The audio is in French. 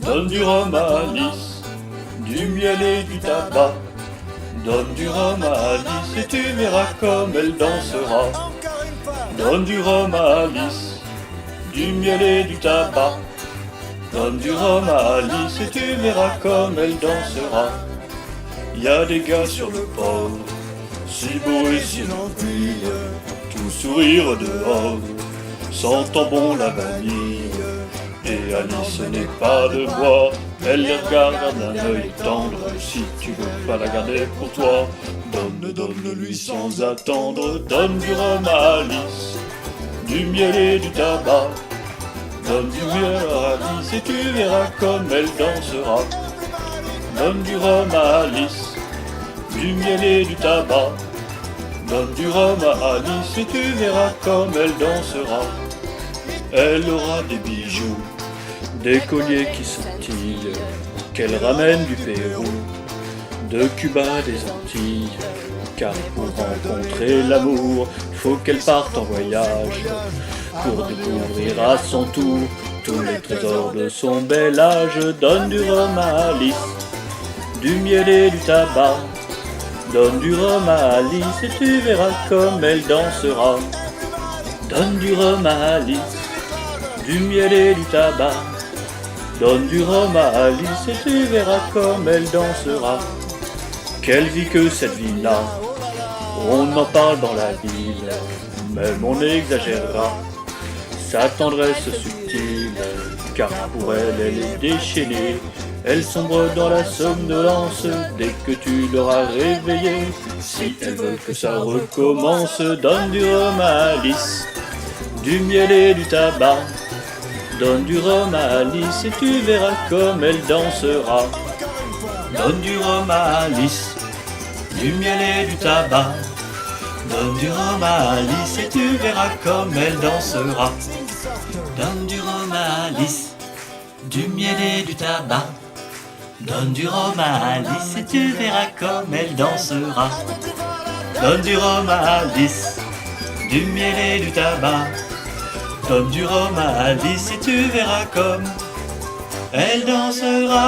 Donne du rhum à Alice, du miel et du tabac. Donne du rhum à Alice et tu verras comme elle dansera. Donne du rhum à Alice, du miel et du tabac. Donne du rhum à Alice et tu verras comme elle dansera. Y a des gars sur le port, si beaux et si gentils, tout sourire dehors, sentant bon la vanille. Et Alice n'est pas de bois, elle les regarde d'un œil tendre. Si tu veux pas la garder pour toi, donne-lui sans attendre. Donne du rhum à Alice, du miel et du tabac. Donne du miel à Alice et tu verras comme elle dansera. Donne du rhum à Alice, du miel et du tabac. Donne du rhum à Alice et tu verras comme elle dansera. Elle aura des bijoux, des colliers qui scintillent, qu'elle ramène du Pérou, de Cuba, des Antilles. Car pour rencontrer l'amour, faut qu'elle parte en voyage, pour découvrir à son tour tous les trésors de son bel âge. Donne du rhum à Alice, du miel et du tabac. Donne du rhum à Alice et tu verras comme elle dansera. Donne du rhum à Alice, du miel et du tabac. Donne du rhum à Alice et tu verras comme elle dansera. Quelle vie que cette vie-là, on en parle dans la ville, même on exagérera sa tendresse subtile, car pour elle, elle est déchaînée. Elle sombre dans la somnolence dès que tu l'auras réveillée. Si elle veut que ça recommence, donne du rhum à Alice, du miel et du tabac. Donne du rhum à Alice et tu verras comme elle dansera. Donne du rhum à Alice, du miel et du tabac. Donne du rhum à Alice et tu verras comme elle dansera. Donne du rhum à Alice, du miel et du tabac. Donne du rhum à Alice et tu verras comme elle dansera. Donne du rhum à Alice, du miel et du tabac. Donne du rhum à Alice et tu verras comme elle dansera.